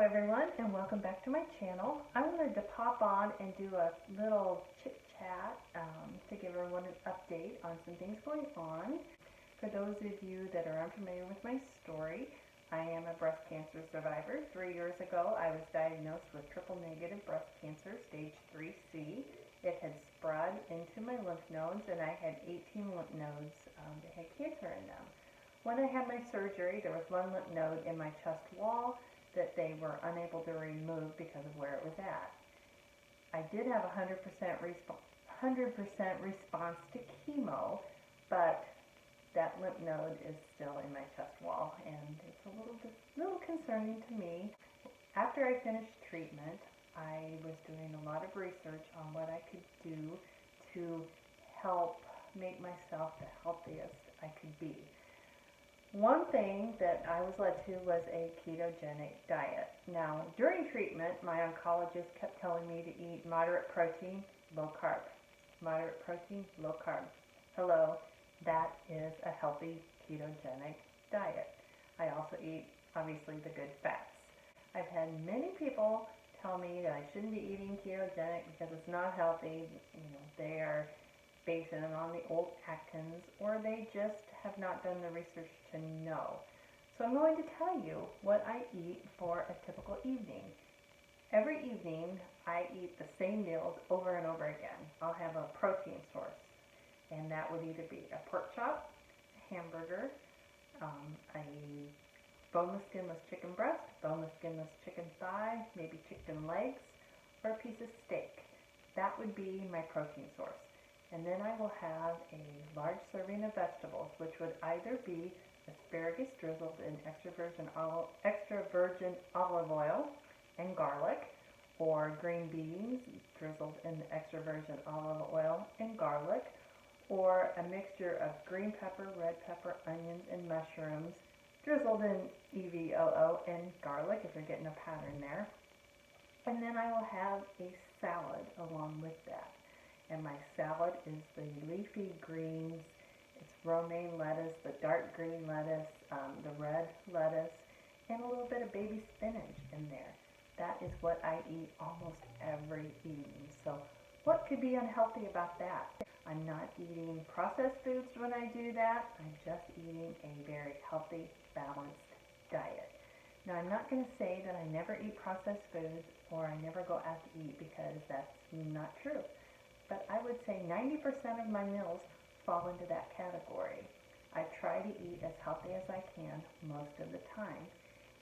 everyone, and welcome back to my channel. I wanted to pop on and do a little chit chat to give everyone an update on some things going on. For those of you that are unfamiliar with my story, I am a breast cancer survivor. 3 years ago, I was diagnosed with triple negative breast cancer, stage 3C. It had spread into my lymph nodes, and I had 18 lymph nodes that had cancer in them. When I had my surgery, there was one lymph node in my chest wall that they were unable to remove because of where it was at. I did have 100% response to chemo, but that lymph node is still in my chest wall, and it's a little concerning to me. After I finished treatment, I was doing a lot of research on what I could do to help make myself the healthiest I could be. One thing that I was led to was a ketogenic diet. Now, during treatment, my oncologist kept telling me to eat moderate protein, low carb. Moderate protein, low carb. Hello, that is a healthy ketogenic diet. I also eat, obviously, the good fats. I've had many people tell me that I shouldn't be eating ketogenic because it's not healthy. They are basing it on the old Atkins, or they just have not done the research to know. So I'm going to tell you what I eat for a typical evening. Every evening, I eat the same meals over and over again. I'll have a protein source, and that would either be a pork chop, a hamburger, a boneless skinless chicken breast, boneless skinless chicken thigh, maybe chicken legs, or a piece of steak. That would be my protein source. And then I will have a large serving of vegetables, which would either be asparagus drizzled in extra virgin olive oil and garlic, or green beans drizzled in extra virgin olive oil and garlic, or a mixture of green pepper, red pepper, onions, and mushrooms drizzled in EVOO and garlic, if you're getting a pattern there. And then I will have a salad along with that. And my salad is the leafy greens. It's romaine lettuce, the dark green lettuce, the red lettuce, and a little bit of baby spinach in there. That is what I eat almost every evening. So what could be unhealthy about that? I'm not eating processed foods when I do that. I'm just eating a very healthy, balanced diet. Now, I'm not going to say that I never eat processed foods or I never go out to eat, because that's not true. But I would say 90% of my meals fall into that category. I try to eat as healthy as I can most of the time,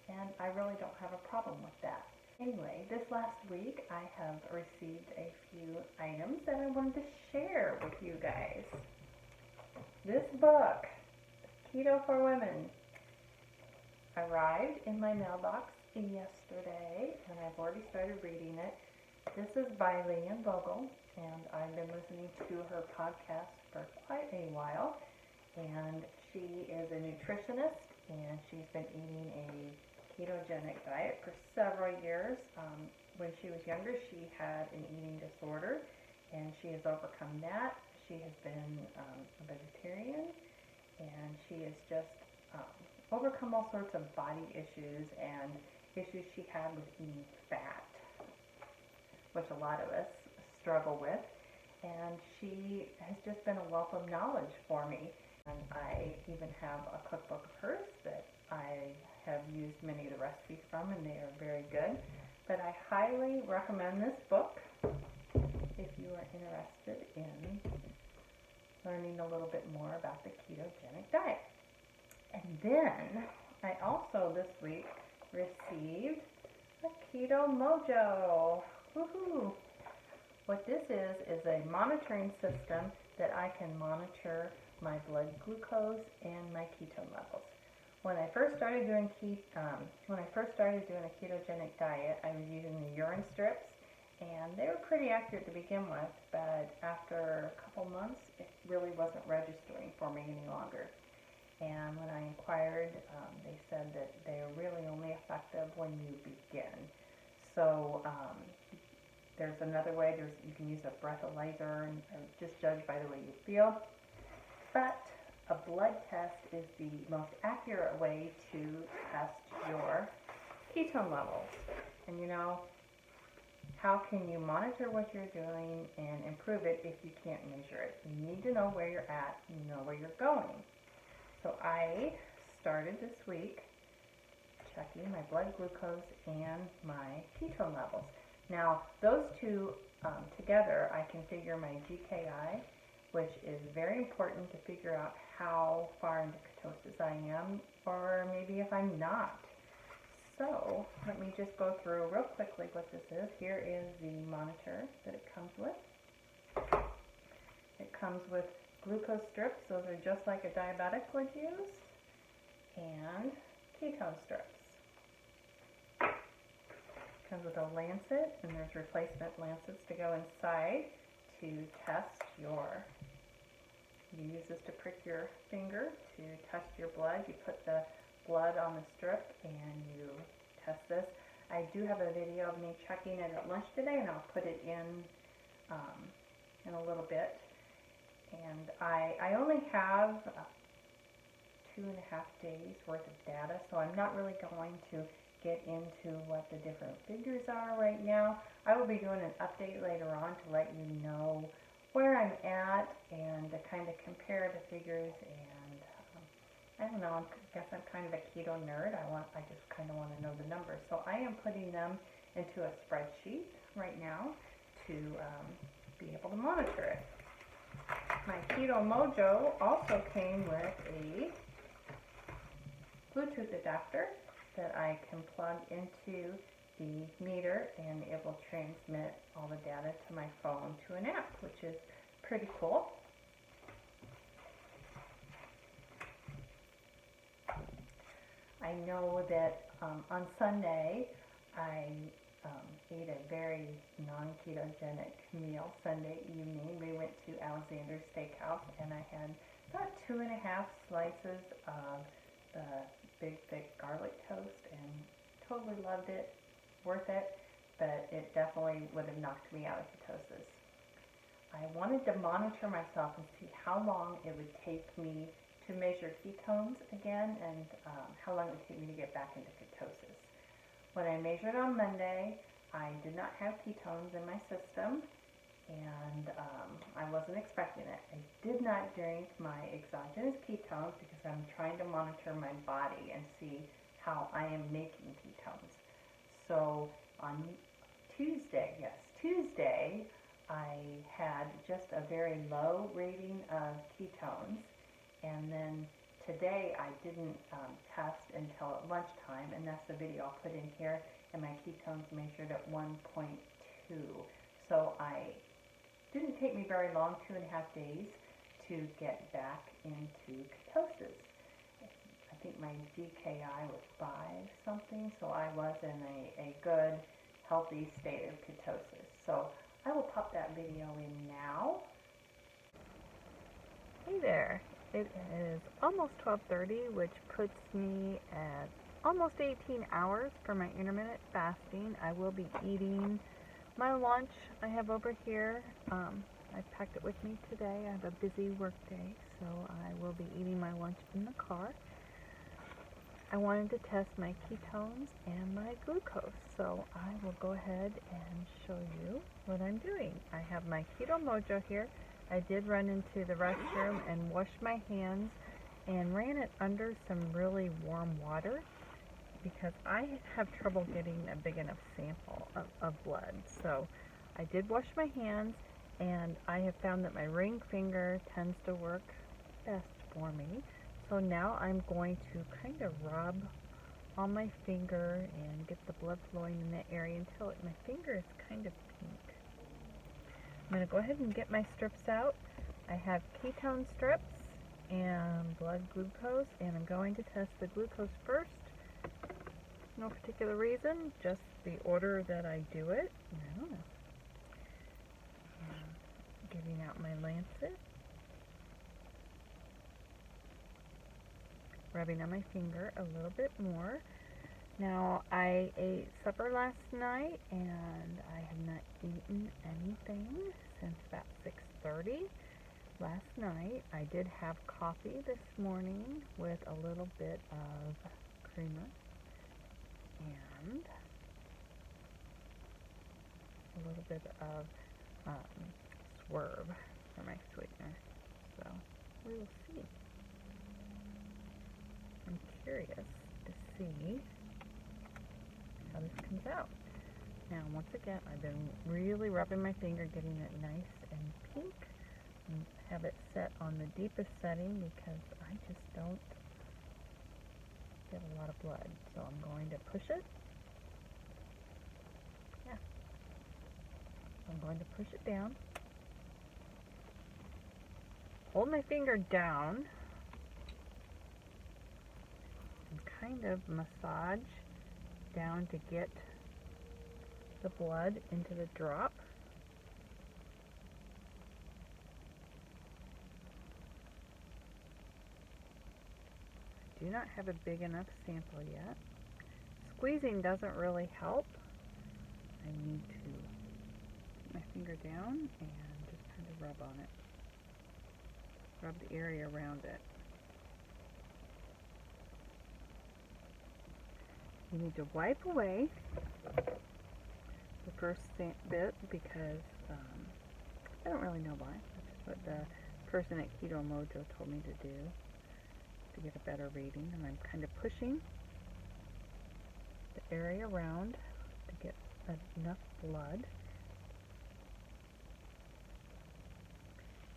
and I really don't have a problem with that. Anyway, this last week I have received a few items that I wanted to share with you guys. This book, Keto for Women, arrived in my mailbox yesterday, and I've already started reading it. This is by Leanne Vogel, and I've been listening to her podcast for quite a while. And she is a nutritionist, and she's been eating a ketogenic diet for several years. When she was younger, she had an eating disorder, and she has overcome that. She has been a vegetarian, and she has just overcome all sorts of body issues and issues she had with eating fat, which a lot of us struggle with, and she has just been a wealth of knowledge for me. And I even have a cookbook of hers that I have used many of the recipes from, and they are very good. But I highly recommend this book if you are interested in learning a little bit more about the ketogenic diet. And then I also this week received a Keto-Mojo. Woohoo! What this is a monitoring system that I can monitor my blood glucose and my ketone levels. When I first started doing a ketogenic diet, I was using the urine strips, and they were pretty accurate to begin with, but after a couple months, it really wasn't registering for me any longer. And when I inquired, they said that they are really only effective when you begin. So there's another way. You can use a breathalyzer and just judge by the way you feel. But a blood test is the most accurate way to test your ketone levels. And you know, how can you monitor what you're doing and improve it if you can't measure it? You need to know where you're at, you know where you're going. So I started this week checking my blood glucose and my ketone levels. Now, those two together, I can figure my GKI, which is very important to figure out how far into ketosis I am, or maybe if I'm not. So, let me just go through real quickly what this is. Here is the monitor that it comes with. It comes with glucose strips. Those are just like a diabetic would use. And ketone strips. Comes with a lancet, and there's replacement lancets to go inside to test you use this to prick your finger to test your blood. You put the blood on the strip and you test this. I do have a video of me checking it at lunch today, and I'll put it in a little bit. And I only have 2.5 days worth of data, so I'm not really going to get into what the different figures are right now. I will be doing an update later on to let you know where I'm at and to kind of compare the figures. And I don't know, I guess I'm kind of a keto nerd. I just kind of want to know the numbers. So I am putting them into a spreadsheet right now to be able to monitor it. My Keto-Mojo also came with a Bluetooth adapter that I can plug into the meter, and it will transmit all the data to my phone to an app, which is pretty cool. I know that on Sunday I ate a very non-ketogenic meal Sunday evening. We went to Alexander's Steakhouse, and I had about 2.5 slices of the big thick garlic toast and totally loved it, worth it, but it definitely would have knocked me out of ketosis. I wanted to monitor myself and see how long it would take me to measure ketones again, and how long it would take me to get back into ketosis. When I measured on Monday, I did not have ketones in my system, and I wasn't expecting it. I did not drink my exogenous ketones because I'm trying to monitor my body and see how I am making ketones. So on Tuesday, I had just a very low rating of ketones, and then today I didn't test until at lunchtime, and that's the video I'll put in here, and my ketones measured at 1.2. So didn't take me very long, 2.5 days, to get back into ketosis. I think my GKI was 5 something, so I was in a good, healthy state of ketosis. So I will pop that video in now. Hey there, it is almost 12:30, which puts me at almost 18 hours for my intermittent fasting. I will be eating my lunch I have over here. I packed it with me today. I have a busy work day, so I will be eating my lunch in the car. I wanted to test my ketones and my glucose, so I will go ahead and show you what I'm doing. I have my Keto-Mojo here. I did run into the restroom and washed my hands and ran it under some really warm water because I have trouble getting a big enough sample of blood. So I did wash my hands, and I have found that my ring finger tends to work best for me. So now I'm going to kind of rub on my finger and get the blood flowing in that area until my finger is kind of pink. I'm going to go ahead and get my strips out. I have ketone strips and blood glucose, and I'm going to test the glucose first. No particular reason, just the order that I do it. Getting out my lancet, rubbing on my finger a little bit more. Now, I ate supper last night, and I have not eaten anything since about 6:30 last night. I did have coffee this morning with a little bit of creamer, and little bit of swerve for my sweetener. So we will see. I'm curious to see how this comes out. Now, once again, I've been really rubbing my finger, getting it nice and pink, and have it set on the deepest setting because I just don't get a lot of blood. So I'm going to push it. Yeah. I'm going to push it down. Hold my finger down and kind of massage down to get the blood into the drop. I do not have a big enough sample yet. Squeezing doesn't really help. I need to put my finger down and just kind of rub on it. Rub the area around it. You need to wipe away the first bit because I don't really know why. That's just what the person at Keto-Mojo told me to do to get a better reading. And I'm kind of pushing the area around to get enough blood.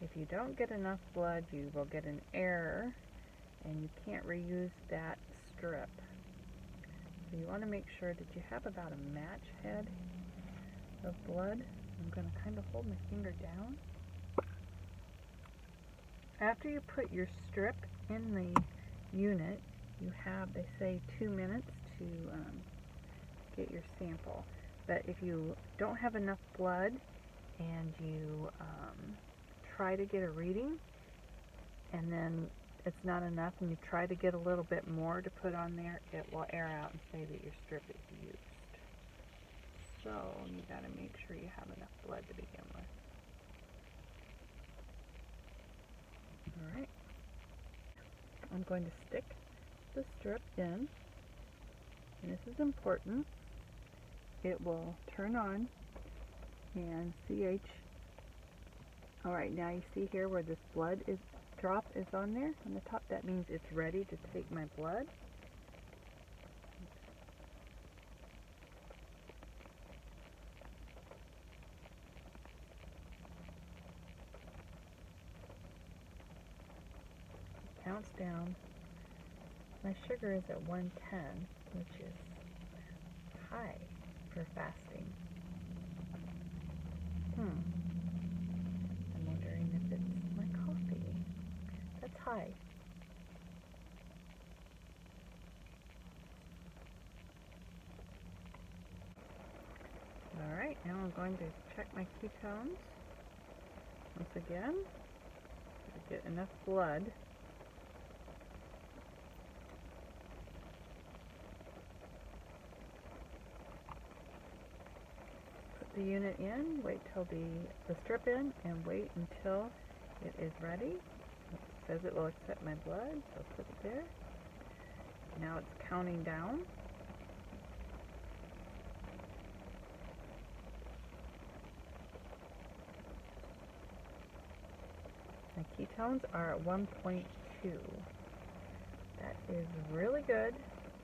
If you don't get enough blood, you will get an error and you can't reuse that strip. So you want to make sure that you have about a match head of blood. I'm going to kind of hold my finger down. After you put your strip in the unit, you have, they say, 2 minutes to get your sample. But if you don't have enough blood and you try to get a reading and then it's not enough and you try to get a little bit more to put on there, it will air out and say that your strip is used. So you got to make sure you have enough blood to begin with. Alright, I'm going to stick the strip in, and this is important. It will turn on and CH. Alright, now you see here where this blood drop is on there on the top. That means it's ready to take my blood. Counts down. My sugar is at 110, which is high for fasting. I'm wondering if it's my coffee. That's high. Alright, now I'm going to check my ketones. Once again, to get enough blood. Put the unit in, wait till the strip in, and wait until it is ready. It says it will accept my blood, so put it there. Now it's counting down. My ketones are at 1.2. That is really good.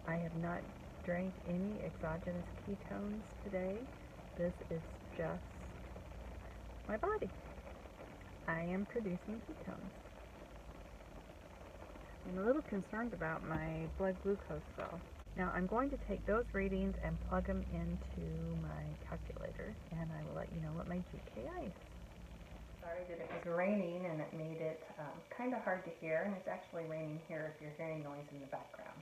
I have not drank any exogenous ketones today. This is just my body. I am producing ketones. I'm a little concerned about my blood glucose though. Now I'm going to take those readings and plug them into my calculator, and I will let you know what my GKI is. Sorry that it was raining and it made it kind of hard to hear, and it's actually raining here if you're hearing noise in the background.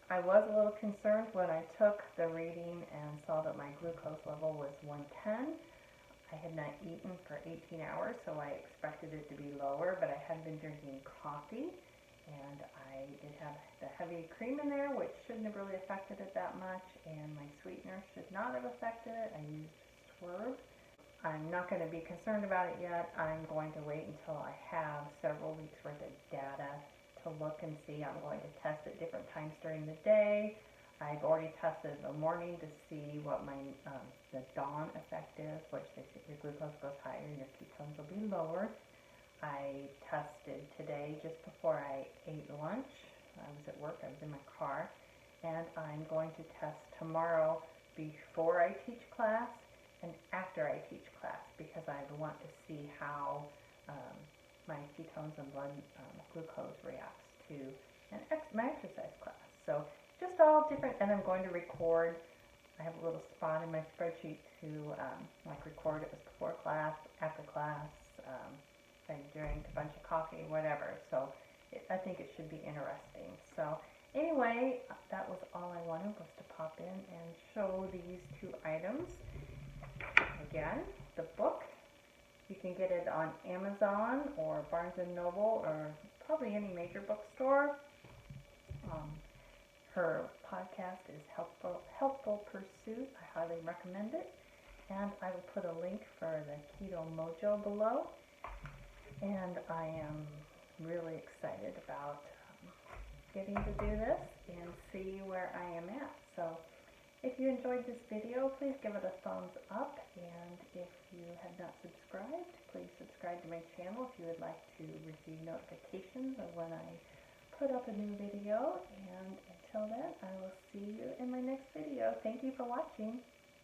I was a little concerned when I took the reading and saw that my glucose level was 110. I had not eaten for 18 hours, so I expected it to be lower, but I had been drinking coffee, and I did have the heavy cream in there, which shouldn't have really affected it that much, and my sweetener should not have affected it. I used Swerve. I'm not going to be concerned about it yet. I'm going to wait until I have several weeks worth of data to look and see. I'm going to test at different times during the day. I've already tested the morning to see what my the dawn effect is, which they say your glucose goes higher, your ketones will be lower. I tested today just before I ate lunch. I was at work, I was in my car, and I'm going to test tomorrow before I teach class and after I teach class, because I want to see how my ketones and blood glucose reacts to my exercise class. So just all different, and I'm going to record. I have a little spot in my spreadsheet to like record it was before class, after class, if I drank a bunch of coffee, whatever. So I think it should be interesting. So anyway, that was all I wanted, was to pop in and show these two items. Again, the book, you can get it on Amazon or Barnes & Noble or probably any major bookstore. Her podcast is Helpful Pursuit. I highly recommend it. And I will put a link for the Keto-Mojo below. And I am really excited about getting to do this and see where I am at. So if you enjoyed this video, please give it a thumbs up. And if you have not subscribed, please subscribe to my channel if you would like to receive notifications of when I put up a new video. And until then, I will see you in my next video. Thank you for watching.